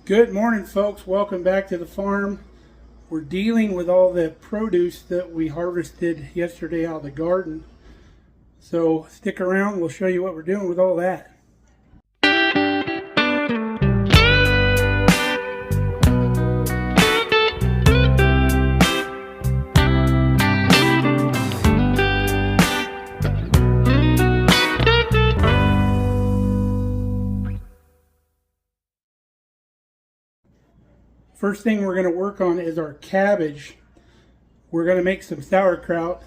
Good morning, folks. Welcome back to the farm. We're dealing with all the produce that we harvested yesterday out of the garden. So stick around, we'll show you what we're doing with all that. First thing we're going to work on is our cabbage. We're going to make some sauerkraut.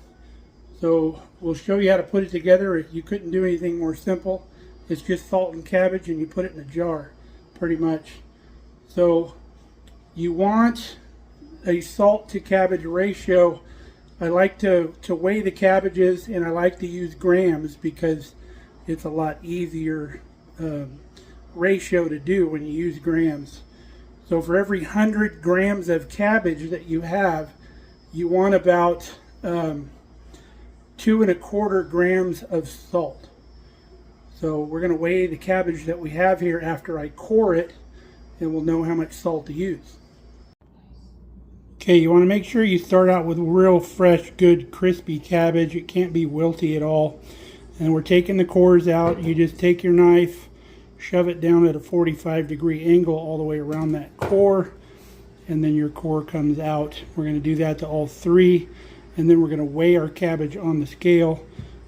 So we'll show you how to put it together. You couldn't do anything more simple. It's just salt and cabbage and you put it in a jar, pretty much. So you want a salt to cabbage ratio. I like to weigh the cabbages, and I like to use grams because it's a lot easier ratio to do when you use grams. So for every 100 grams of cabbage that you have, you want about 2¼ grams of salt. So we're going to weigh the cabbage that we have here after I core it, and we'll know how much salt to use. Okay, you want to make sure you start out with real fresh, good, crispy cabbage. It can't be wilty at all. And we're taking the cores out. You just take your knife, shove it down at a 45-degree angle all the way around that core, and then your core comes out. We're going to do that to all three, and then we're going to weigh our cabbage on the scale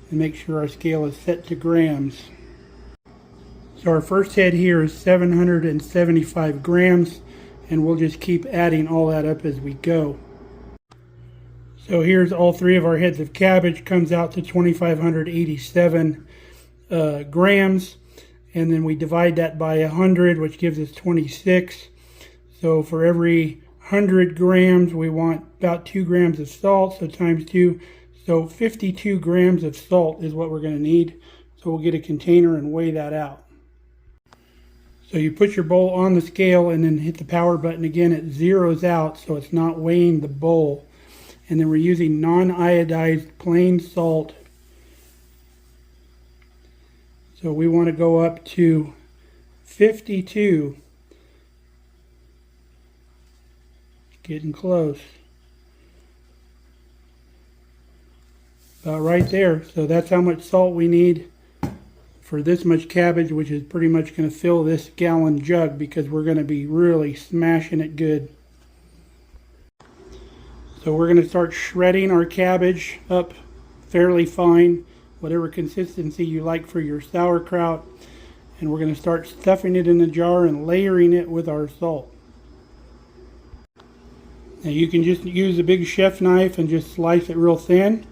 and make sure our scale is set to grams. So our first head here is 775 grams, and we'll just keep adding all that up as we go. So here's all three of our heads of cabbage. Comes out to 2,587 grams. And then we divide that by 100, which gives us 26. So for every 100 grams, we want about 2 grams of salt, so times 2. So 52 grams of salt is what we're going to need. So we'll get a container and weigh that out. So you put your bowl on the scale and then hit the power button again. It zeroes out, so it's not weighing the bowl. And then we're using non-iodized plain salt. So we want to go up to 52. Getting close. About right there. So that's how much salt we need for this much cabbage, which is pretty much going to fill this gallon jug because we're going to be really smashing it good. So we're going to start shredding our cabbage up fairly fine, whatever consistency you like for your sauerkraut, and we're going to start stuffing it in the jar and layering it with our salt. Now you can just use a big chef knife and just slice it real thin,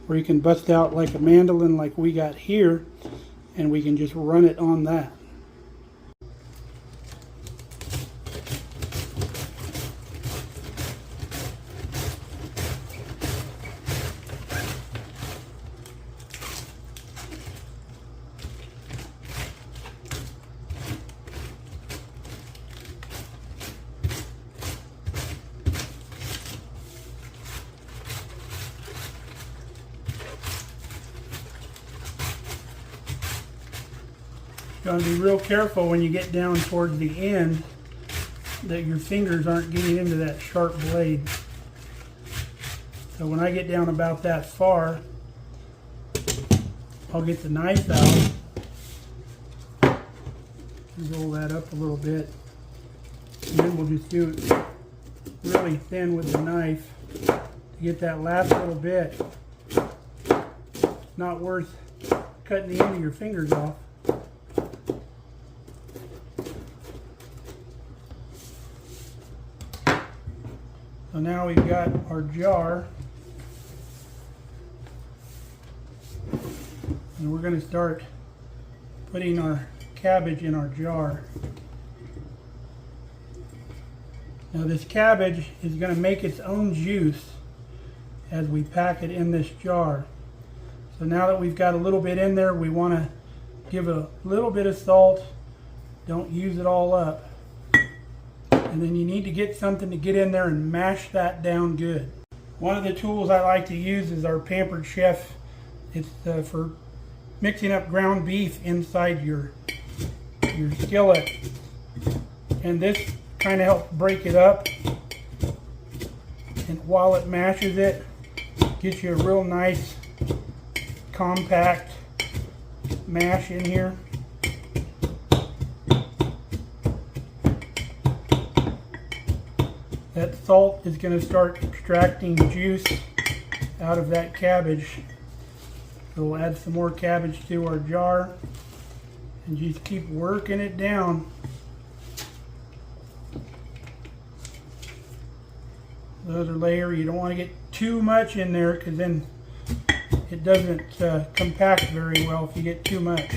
or you can bust out like a mandolin like we got here, and we can just run it on that. You got to be real careful when you get down towards the end that your fingers aren't getting into that sharp blade. So when I get down about that far, I'll get the knife out, roll that up a little bit, and then we'll just do it really thin with the knife to get that last little bit. It's not worth cutting the end of your fingers off. So now we've got our jar, and we're going to start putting our cabbage in our jar. Now this cabbage is going to make its own juice as we pack it in this jar. So now that we've got a little bit in there, we want to give a little bit of salt. Don't use it all up. And then you need to get something to get in there and mash that down good. One of the tools I like to use is our Pampered Chef. It's for mixing up ground beef inside your skillet. And this kind of helps break it up. And while it mashes it, gets you a real nice compact mash in here. That salt is going to start extracting juice out of that cabbage. So we'll add some more cabbage to our jar and just keep working it down. The other layer, you don't want to get too much in there because then it doesn't compact very well if you get too much.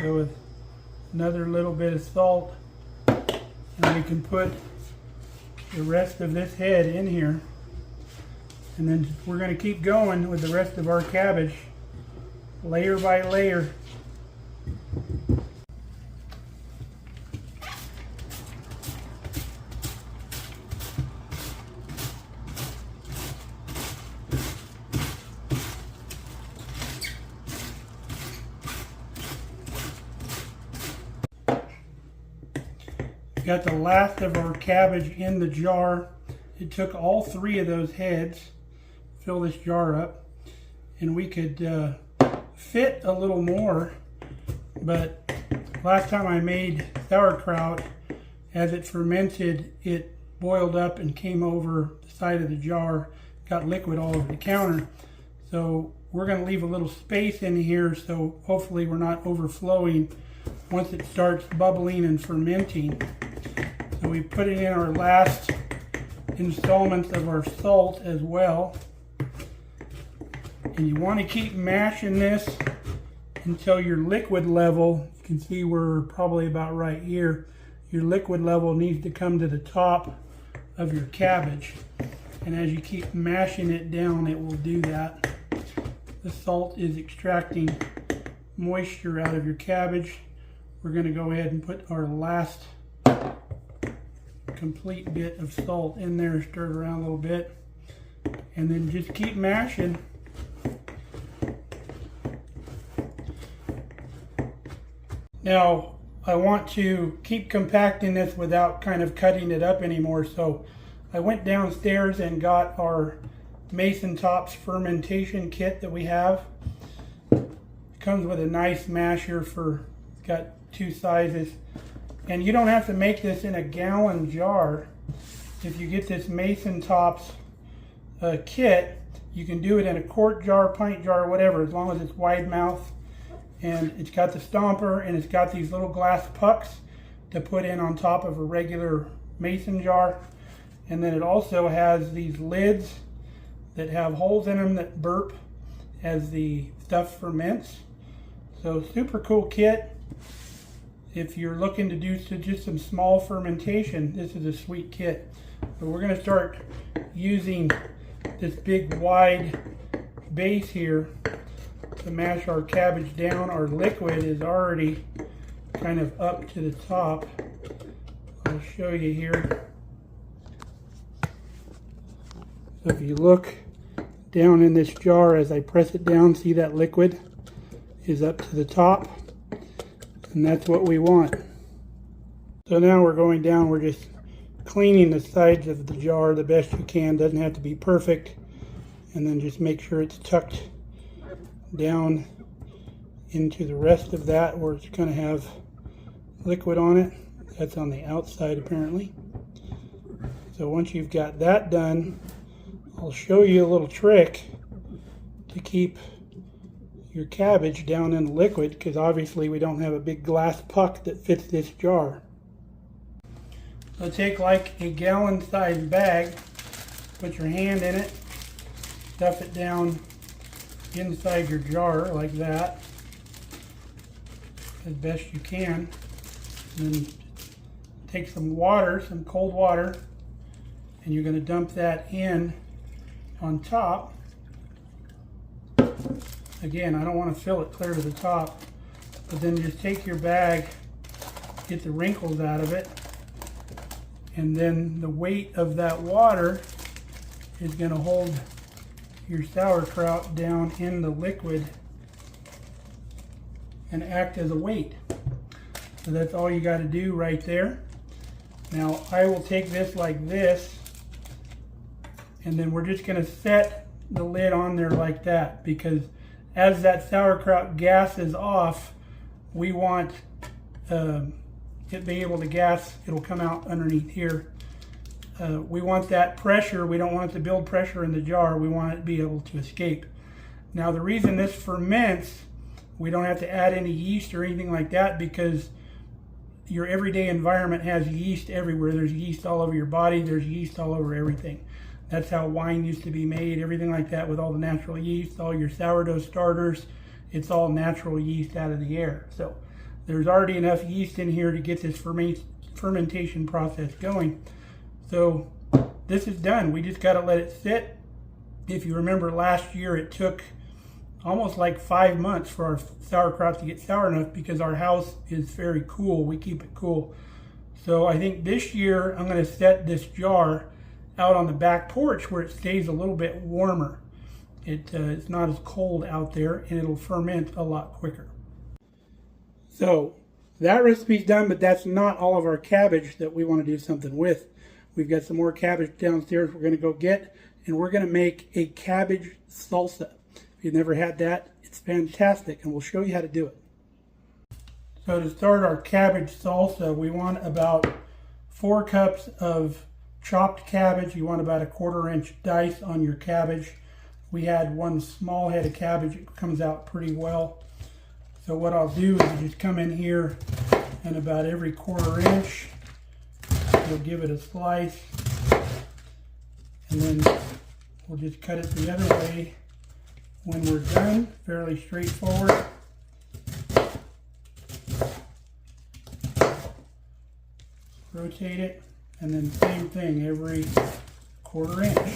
Go with another little bit of salt, and we can put the rest of this head in here, and then we're going to keep going with the rest of our cabbage, layer by layer. Got the last of our cabbage in the jar. It took all 3 of those heads, fill this jar up, and we could fit a little more, but last time I made sauerkraut, as it fermented, it boiled up and came over the side of the jar, got liquid all over the counter. So we're going to leave a little space in here so hopefully we're not overflowing once it starts bubbling and fermenting. So we put it in our last installments of our salt as well. And you want to keep mashing this until your liquid level, you can see we're probably about right here, your liquid level needs to come to the top of your cabbage. And as you keep mashing it down, it will do that. The salt is extracting moisture out of your cabbage. We're going to go ahead and put our last complete bit of salt in there, stir it around a little bit, and then just keep mashing. Now I want to keep compacting this without kind of cutting it up anymore, so I went downstairs and got our Mason Tops fermentation kit that we have. It comes with a nice masher for, it's got 2 sizes. And you don't have to make this in a gallon jar. If you get this Mason Tops kit, you can do it in a quart jar, pint jar, whatever, as long as it's wide mouth. And it's got the stomper, and it's got these little glass pucks to put in on top of a regular mason jar. And then it also has these lids that have holes in them that burp as the stuff ferments. So super cool kit. If you're looking to do just some small fermentation, this is a sweet kit. But we're going to start using this big wide base here to mash our cabbage down. Our liquid is already kind of up to the top. I'll show you here. So if you look down in this jar as I press it down, see that liquid is up to the top. And that's what we want. So now we're going down, we're just cleaning the sides of the jar the best you can. Doesn't have to be perfect. And then just make sure it's tucked down into the rest of that where it's going to have liquid on it. That's on the outside apparently. So once you've got that done, I'll show you a little trick to keep your cabbage down in the liquid, because obviously we don't have a big glass puck that fits this jar. So take like a gallon sized bag, put your hand in it, stuff it down inside your jar like that as best you can, and then take some water, some cold water, and you're going to dump that in on top. Again, I don't want to fill it clear to the top, but then just take your bag get the wrinkles out of it. And then the weight of that water is going to hold your sauerkraut down in the liquid and act as a weight. So that's all you got to do right there. Now I will take this like this, and then we're just going to set the lid on there like that, because as that sauerkraut gases off, we want it be able to gas. It'll come out underneath here. We want that pressure. We don't want it to build pressure in the jar. We want it to be able to escape. Now the reason this ferments, we don't have to add any yeast or anything like that, because your everyday environment has yeast everywhere. There's yeast all over your body. There's yeast all over everything. That's how wine used to be made, everything like that, with all the natural yeast, all your sourdough starters. It's all natural yeast out of the air. So there's already enough yeast in here to get this fermentation process going. So this is done. We just got to let it sit. If you remember last year, it took almost like 5 months for our sauerkraut to get sour enough, because our house is very cool. We keep it cool. So I think this year I'm going to set this jar out on the back porch where it stays a little bit warmer. It's not as cold out there, and it'll ferment a lot quicker. So that recipe's done, but that's not all of our cabbage that we want to do something with. We've got some more cabbage downstairs we're going to go get, and we're going to make a cabbage salsa. If you've never had that, it's fantastic, and we'll show you how to do it. So to start our cabbage salsa, we want about 4 cups of chopped cabbage. You want about a 1/4 inch dice on your cabbage. We had one small head of cabbage. It comes out pretty well. So what I'll do is just come in here, and about every 1/4 inch, we'll give it a slice, and then we'll just cut it the other way when we're done. Fairly straightforward. Rotate it, and then same thing every 1/4 inch.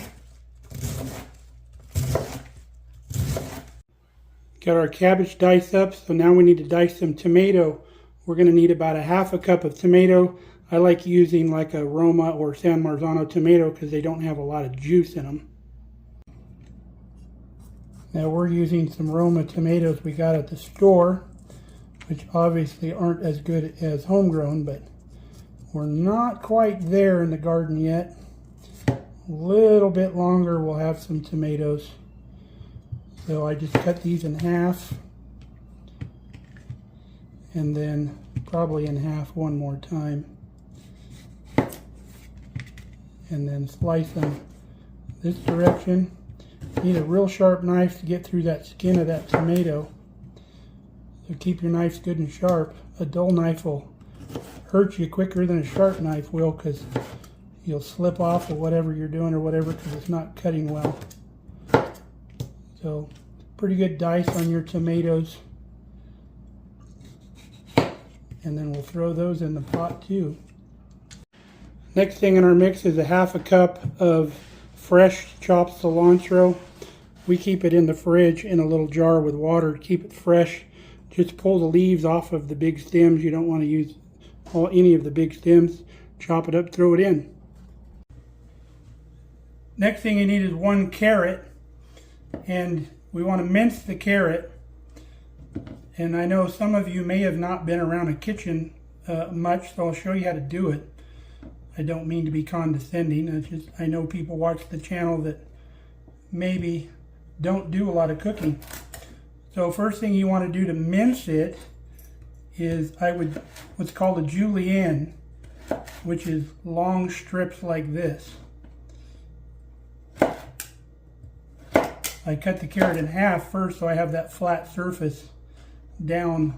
Got our cabbage diced up, so now we need to dice some tomato. We're going to need about 1/2 cup of tomato. I like using like a Roma or San Marzano tomato because they don't have a lot of juice in them. Now we're using some Roma tomatoes we got at the store, which obviously aren't as good as homegrown, but we're not quite there in the garden yet. A little bit longer we'll have some tomatoes. So I just cut these in half, and then probably in half one more time, and then slice them this direction. You need a real sharp knife to get through that skin of that tomato. So keep your knives good and sharp. A dull knife will hurt you quicker than a sharp knife will, because you'll slip off of whatever you're doing or whatever, because it's not cutting well. So pretty good dice on your tomatoes, and then we'll throw those in the pot too. Next thing in our mix is 1/2 cup of fresh chopped cilantro. We keep it in the fridge in a little jar with water to keep it fresh. Just pull the leaves off of the big stems. You don't want to use any of the big stems. Chop it up, throw it in. Next thing you need is 1 carrot, and we want to mince the carrot. And I know some of you may have not been around a kitchen much, so I'll show you how to do it. I don't mean to be condescending. It's just I know people watch the channel that maybe don't do a lot of cooking. So first thing you want to do to mince it is what's called a julienne, which is long strips like this. I cut the carrot in half first, so I have that flat surface down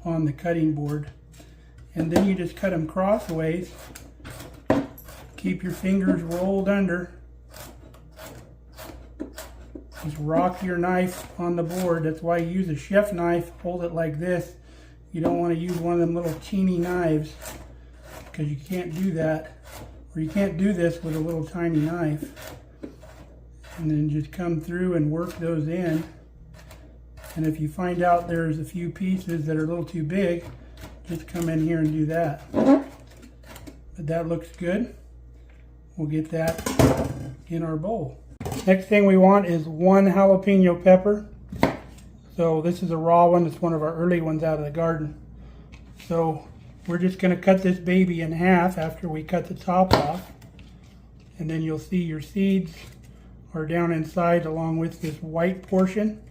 on the cutting board. And then you just cut them crossways. Keep your fingers rolled under. Just rock your knife on the board. That's why you use a chef knife. Hold it like this. You don't want to use one of them little teeny knives, because you can't do that. Or you can't do this with a little tiny knife. And then just come through and work those in. And if you find out there's a few pieces that are a little too big, Let's come in here and do that. But that looks good. We'll get that in our bowl. Next thing we want is 1 jalapeno pepper. So this is a raw one. It's one of our early ones out of the garden. So we're just going to cut this baby in half after we cut the top off. And then you'll see your seeds are down inside along with this white portion.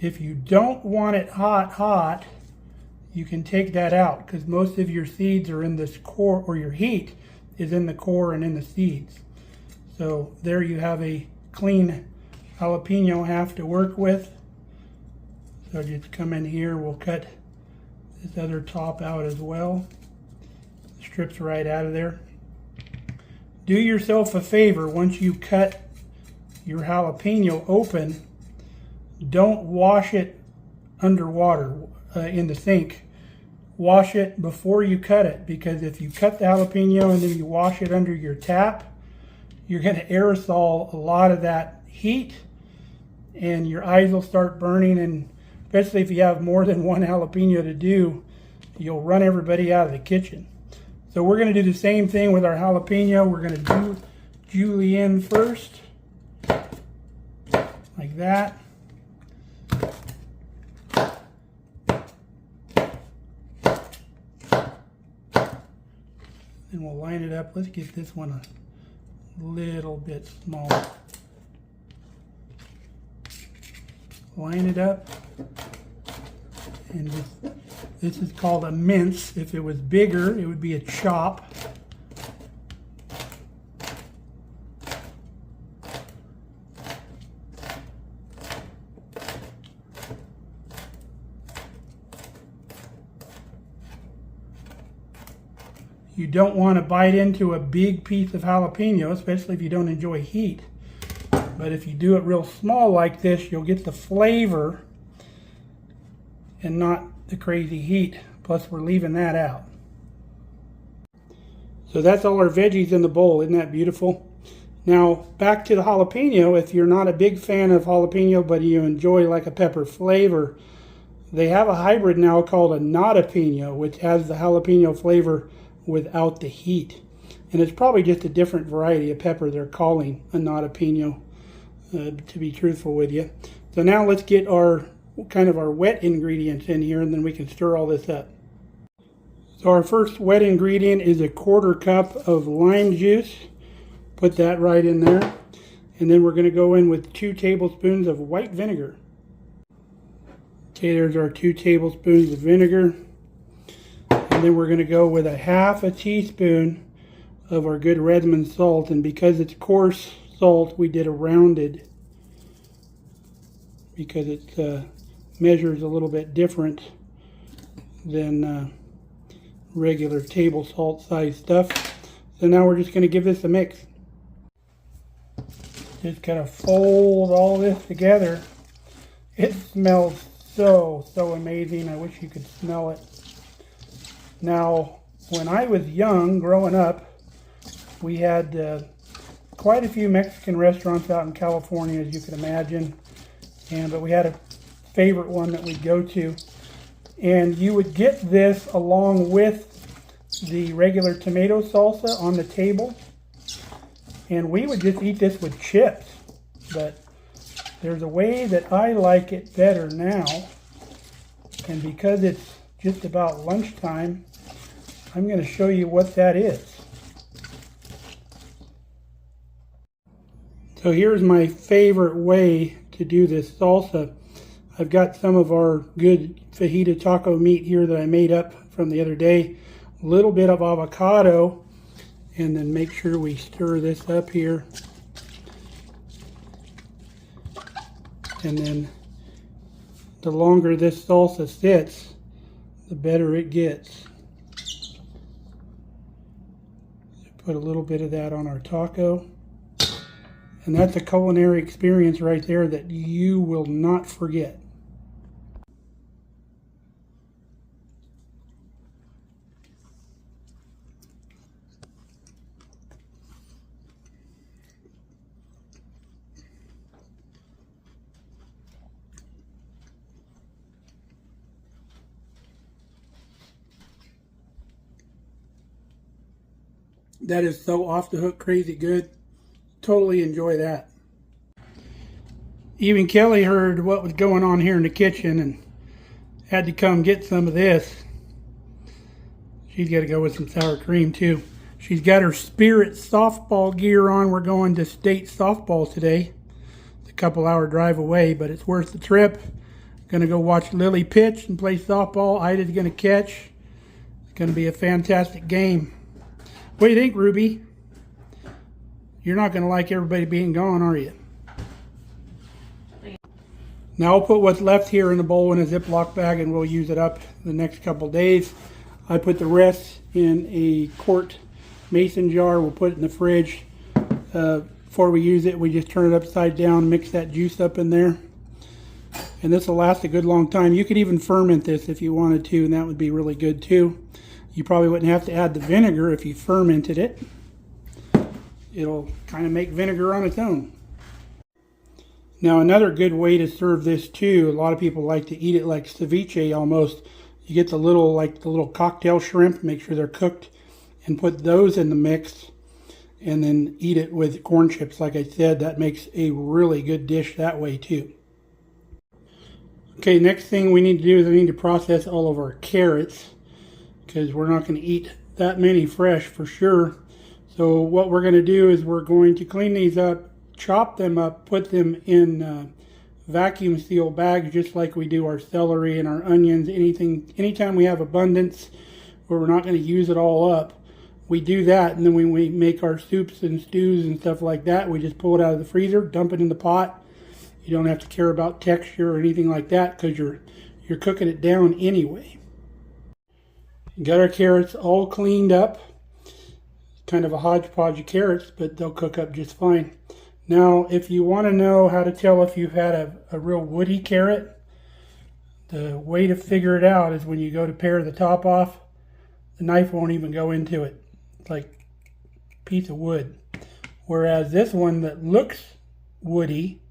If you don't want it hot, you can take that out because most of your seeds are in this core, or your heat is in the core and in the seeds. So there you have a clean jalapeno half to work with. So just come in here, we'll cut this other top out as well. Strips right out of there. Do yourself a favor, once you cut your jalapeno open, don't wash it underwater in the sink. Wash it before you cut it, because if you cut the jalapeno and then you wash it under your tap, you're going to aerosol a lot of that heat and your eyes will start burning, and especially if you have more than 1 jalapeno to do, you'll run everybody out of the kitchen. So we're going to do the same thing with our jalapeno. We're going to do julienne first, like that. And we'll line it up. Let's get this one a little bit smaller. Line it up. And this is called a mince. If it was bigger, it would be a chop. You don't want to bite into a big piece of jalapeno, especially if you don't enjoy heat. But if you do it real small like this, you'll get the flavor and not the crazy heat. Plus we're leaving that out. So that's all our veggies in the bowl. Isn't that beautiful? Now back to the jalapeno. If you're not a big fan of jalapeno but you enjoy like a pepper flavor, they have a hybrid now called a notapeno, which has the jalapeno flavor without the heat. And it's probably just a different variety of pepper they're calling a notapeno, to be truthful with you. So now let's get our kind of our wet ingredients in here, and then we can stir all this up. So our first wet ingredient is a 1/4 cup of lime juice. Put that right in there. And then we're going to go in with 2 tablespoons of white vinegar. Okay, there's our 2 tablespoons of vinegar. And then we're going to go with a 1/2 teaspoon of our good Redmond salt. And because it's coarse salt, we did a rounded, because it measures a little bit different than regular table salt size stuff. So now we're just going to give this a mix. Just kind of fold all this together. It smells so amazing. I wish you could smell it. Now, when I was young, growing up, we had quite a few Mexican restaurants out in California, as you can imagine. But we had a favorite one that we'd go to. And you would get this along with the regular tomato salsa on the table. And we would just eat this with chips. But there's a way that I like it better now. And because it's just about lunchtime, I'm going to show you what that is. So here's my favorite way to do this salsa. I've got some of our good fajita taco meat here that I made up from the other day. A little bit of avocado, and then make sure we stir this up here. And then the longer this salsa sits, the better it gets. Put a little bit of that on our taco. And that's a culinary experience right there that you will not forget. That is so off the hook crazy good. Totally enjoy that. Even Kelly heard what was going on here in the kitchen and had to come get some of this. She's got to go with some sour cream too. She's got her Spirit softball gear on. We're going to state softball today. It's a couple-hour drive away, but it's worth the trip. Going to go watch Lily pitch and play softball. Ida's going to catch. It's going to be a fantastic game. What do you think, Ruby? You're not going to like everybody being gone, are you? Now I'll put what's left here in the bowl in a Ziploc bag and we'll use it up the next couple days. I put the rest in a quart mason jar. We'll put it in the fridge. Before we use it, we just turn it upside down, mix that juice up in there. And this will last a good long time. You could even ferment this if you wanted to, and that would be really good too. You probably wouldn't have to add the vinegar if you fermented it. It'll kind of make vinegar on its own. Now another good way to serve this too, a lot of people like to eat it like ceviche almost. You get the little cocktail shrimp, make sure they're cooked, and put those in the mix, and then eat it with corn chips. Like I said, that makes a really good dish that way too. Okay, next thing we need to do is we need to process all of our carrots, because we're not going to eat that many fresh for sure. So what we're going to do is we're going to clean these up, chop them up, put them in vacuum seal bags just like we do our celery and our onions. Anytime we have abundance where we're not going to use it all up, we do that. And then when we make our soups and stews and stuff like that, we just pull it out of the freezer, dump it in the pot. You don't have to care about texture or anything like that because you're cooking it down anyway. Got our carrots all cleaned up. Kind of a hodgepodge of carrots, but they'll cook up just fine. Now, if you want to know how to tell if you've had a real woody carrot, the way to figure it out is when you go to pare the top off, the knife won't even go into it. It's like a piece of wood. Whereas this one that looks woody,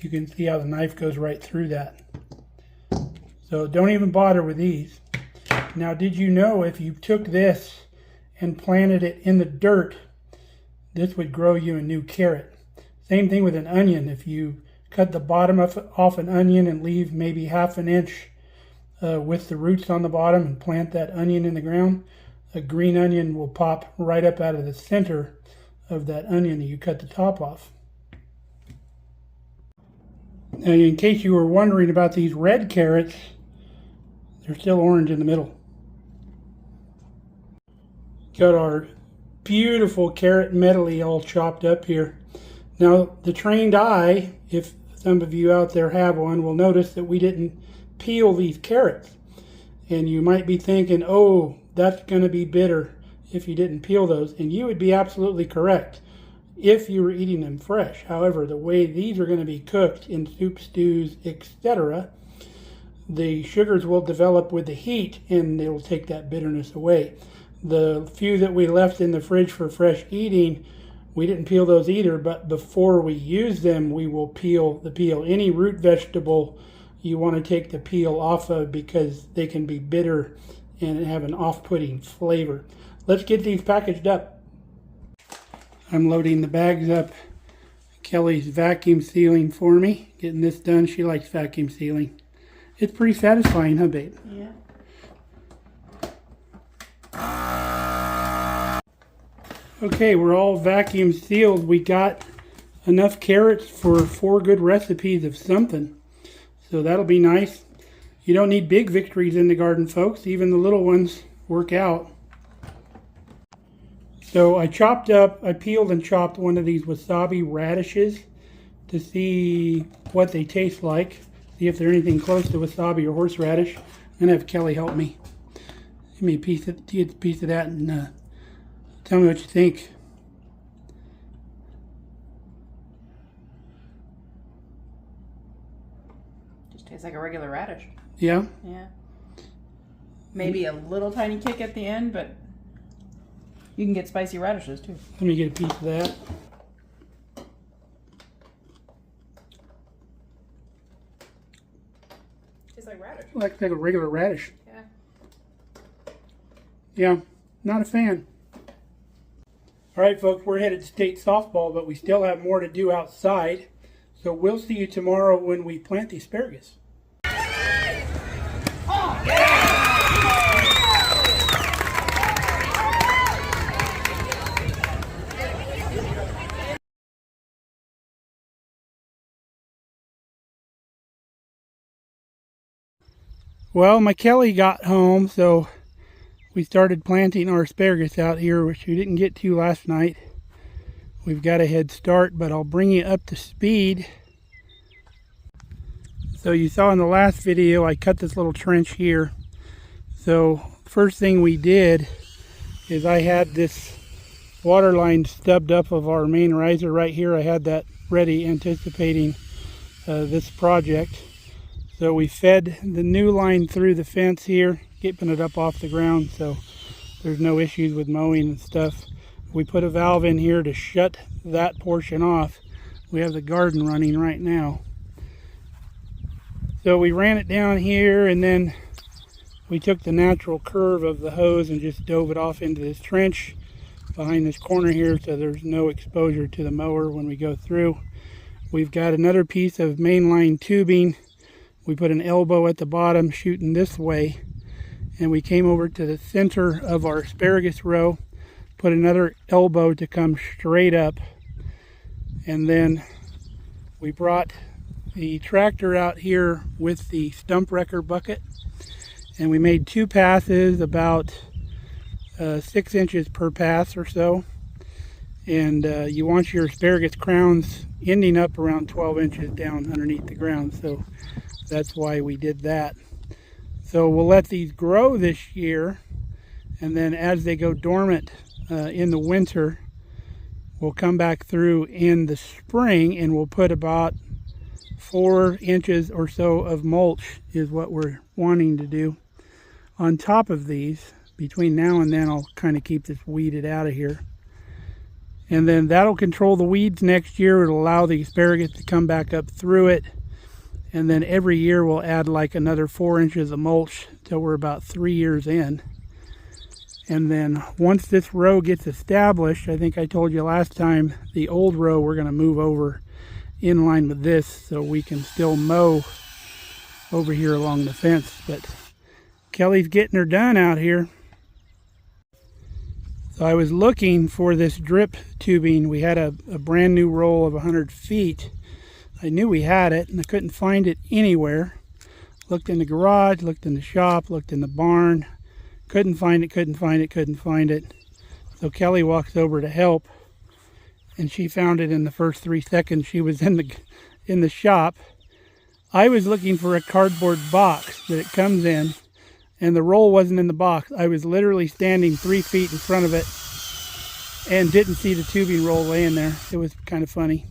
you can see how the knife goes right through that. So don't even bother with these. Now, did you know if you took this and planted it in the dirt, this would grow you a new carrot? Same thing with an onion. If you cut the bottom off an onion and leave maybe ½ an inch with the roots on the bottom and plant that onion in the ground, a green onion will pop right up out of the center of that onion that you cut the top off. Now, in case you were wondering about these red carrots, they're still orange in the middle. Got our beautiful carrot medley all chopped up here. Now, the trained eye, if some of you out there have one, will notice that we didn't peel these carrots. And you might be thinking, oh, that's going to be bitter if you didn't peel those. And you would be absolutely correct if you were eating them fresh. However, the way these are going to be cooked in soup, stews, etc., the sugars will develop with the heat and they will take that bitterness away. The few that we left in the fridge for fresh eating, we didn't peel those either, but before we use them, we will peel the peel. Any root vegetable you want to take the peel off of because they can be bitter and have an off-putting flavor. Let's get these packaged up. I'm loading the bags up. Kelly's vacuum sealing for me. Getting this done. She likes vacuum sealing. It's pretty satisfying, huh, babe? Yeah. Okay, we're all vacuum sealed. We got enough carrots for 4 good recipes of something. So that'll be nice. You don't need big victories in the garden, folks. Even the little ones work out. So I peeled and chopped one of these wasabi radishes to see what they taste like. See if they're anything close to wasabi or horseradish. I'm going to have Kelly help me. Give me a piece of that and tell me what you think. Just tastes like a regular radish. Yeah? Yeah. Maybe a little tiny kick at the end, but you can get spicy radishes too. Let me get a piece of that. Tastes like radish. Like a regular radish. Yeah. Yeah, not a fan. All right, folks, we're headed to state softball, but we still have more to do outside. So we'll see you tomorrow when we plant the asparagus. Well, Markelly got home, so we started planting our asparagus out here, which we didn't get to last night. We've got a head start, but I'll bring you up to speed. So you saw in the last video, I cut this little trench here. So first thing we did is I had this water line stubbed up of our main riser right here. I had that ready, anticipating this project. So we fed the new line through the fence here, keeping it up off the ground so there's no issues with mowing and stuff. We put a valve in here to shut that portion off. We have the garden running right now. So we ran it down here, and then we took the natural curve of the hose and just dove it off into this trench behind this corner here so there's no exposure to the mower when we go through. We've got another piece of mainline tubing. We put an elbow at the bottom shooting this way, and we came over to the center of our asparagus row, put another elbow to come straight up, and then we brought the tractor out here with the stump wrecker bucket, and we made 2 passes, about 6 inches per pass or so. And you want your asparagus crowns ending up around 12 inches down underneath the ground, so that's why we did that. So we'll let these grow this year, and then as they go dormant in the winter, we'll come back through in the spring and we'll put about 4 inches or so of mulch is what we're wanting to do on top of these. Between now and then I'll kind of keep this weeded out of here. And then that'll control the weeds next year. It'll allow the asparagus to come back up through it. And then every year we'll add like another 4 inches of mulch till we're about 3 years in. And then once this row gets established, I think I told you last time, the old row we're going to move over in line with this so we can still mow over here along the fence. But Kelly's getting her done out here. So I was looking for this drip tubing. We had a brand new roll of 100 feet. I knew we had it, and I couldn't find it anywhere. Looked in the garage, looked in the shop, looked in the barn. Couldn't find it. So Kelly walks over to help, and she found it in the first 3 seconds she was in the shop. I was looking for a cardboard box that it comes in, and the roll wasn't in the box. I was literally standing 3 feet in front of it and didn't see the tubing roll laying there. It was kind of funny.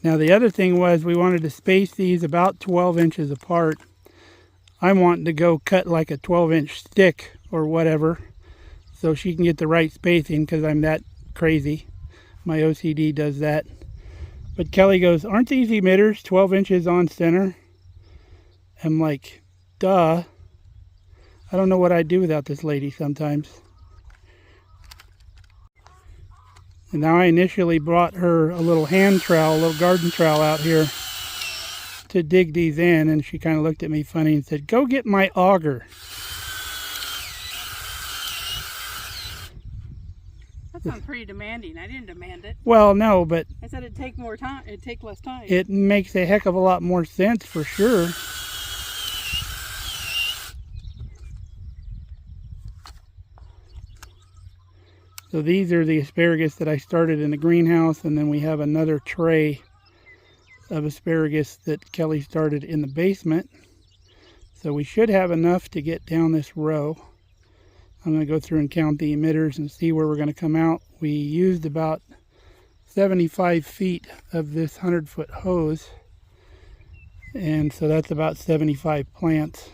Now the other thing was we wanted to space these about 12 inches apart. I'm wanting to go cut like a 12-inch stick or whatever so she can get the right spacing because I'm that crazy. My OCD does that. But Kelly goes, aren't these emitters 12 inches on center? I'm like, duh. I don't know what I'd do without this lady sometimes. And now I initially brought her a little hand trowel, a little garden trowel out here to dig these in, and she kind of looked at me funny and said, go get my auger. That sounds pretty demanding. I didn't demand it. Well, no, but I said it'd take more time. It'd take less time. It makes a heck of a lot more sense for sure. So these are the asparagus that I started in the greenhouse, and then we have another tray of asparagus that Kelly started in the basement. So we should have enough to get down this row. I'm going to go through and count the emitters and see where we're going to come out. We used about 75 feet of this 100-foot hose, and so that's about 75 plants.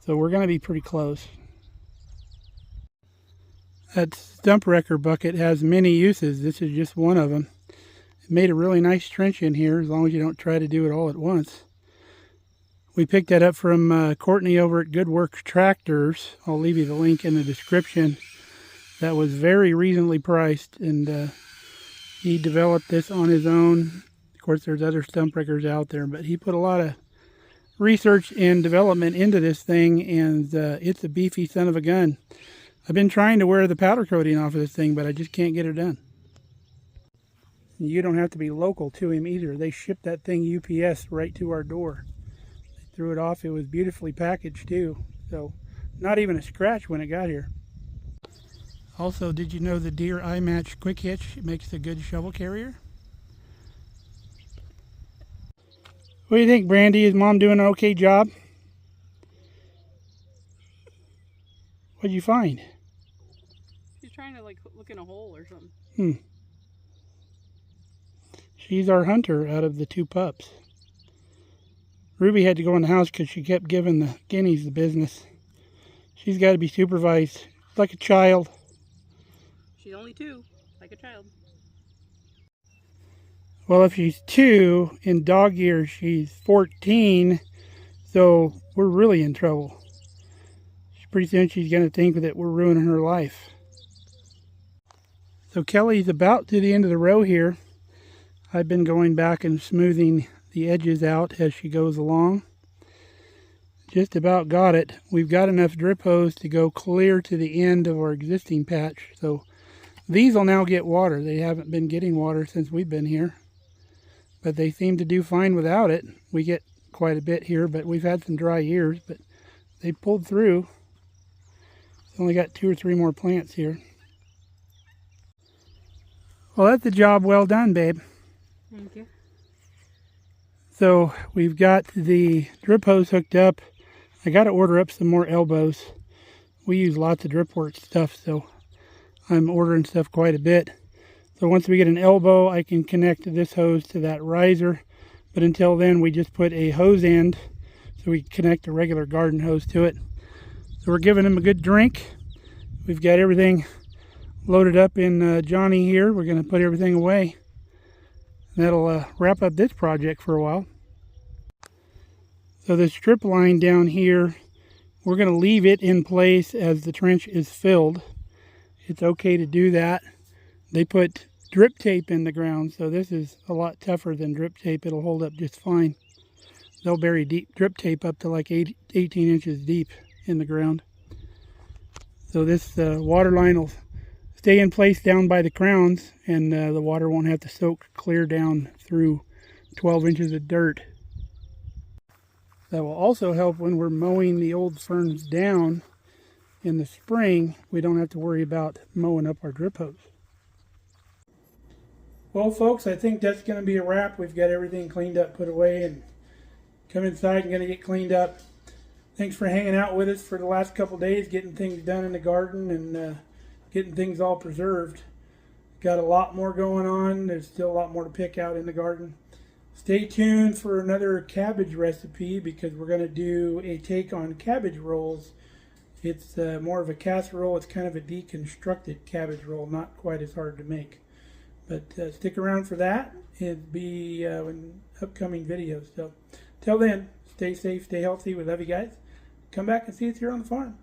So we're going to be pretty close. That stump wrecker bucket has many uses. This is just one of them. It made a really nice trench in here as long as you don't try to do it all at once. We picked that up from Courtney over at Good Works Tractors. I'll leave you the link in the description. that was very reasonably priced, and he developed this on his own. Of course, there's other stump riggers out there, but he put a lot of research and development into this thing, and it's a beefy son of a gun. I've been trying to wear the powder coating off of this thing, but I just can't get it done. You don't have to be local to him either. They shipped that thing UPS right to our door. They threw it off. It was beautifully packaged too, so not even a scratch when it got here. Also, did you know the Deere iMatch Quick Hitch makes a good shovel carrier? What do you think, Brandy? Is Mom doing an okay job? What'd you find? She's trying to look in a hole or something. She's our hunter out of the two pups. Ruby had to go in the house because she kept giving the guineas the business. She's got to be supervised like a child. She's only 2, like a child. Well, if she's 2, in dog years she's 14, so we're really in trouble. Pretty soon she's going to think that we're ruining her life. So Kelly's about to the end of the row here. I've been going back and smoothing the edges out as she goes along. Just about got it. We've got enough drip hose to go clear to the end of our existing patch. So these will now get water. They haven't been getting water since we've been here, but they seem to do fine without it. We get quite a bit here, but we've had some dry years, but they pulled through. Only got 2 or 3 more plants here. Well, that's a job well done, babe. Thank you. So we've got the drip hose hooked up. I got to order up some more elbows. We use lots of drip work stuff, so I'm ordering stuff quite a bit. So once we get an elbow, I can connect this hose to that riser. But until then, we just put a hose end so we can connect a regular garden hose to it. So we're giving him a good drink. We've got everything loaded up in Johnny here. We're going to put everything away. That'll wrap up this project for a while. So the strip line down here, we're going to leave it in place as the trench is filled. It's okay to do that. They put drip tape in the ground, so this is a lot tougher than drip tape. It'll hold up just fine. They'll bury deep drip tape up to like 18 inches deep in the ground. So this water line will stay in place down by the crowns, and the water won't have to soak clear down through 12 inches of dirt. That will also help when we're mowing the old ferns down in the spring. We don't have to worry about mowing up our drip hose. Well, folks, I think that's going to be a wrap. We've got everything cleaned up, put away, and come inside and going to get cleaned up. Thanks for hanging out with us for the last couple days, getting things done in the garden and getting things all preserved. Got a lot more going on. There's still a lot more to pick out in the garden. Stay tuned for another cabbage recipe because we're going to do a take on cabbage rolls. It's more of a casserole. It's kind of a deconstructed cabbage roll, not quite as hard to make. But stick around for that. It'll be in upcoming videos. So till then, stay safe, stay healthy. We love you guys. Come back and see us here on the farm.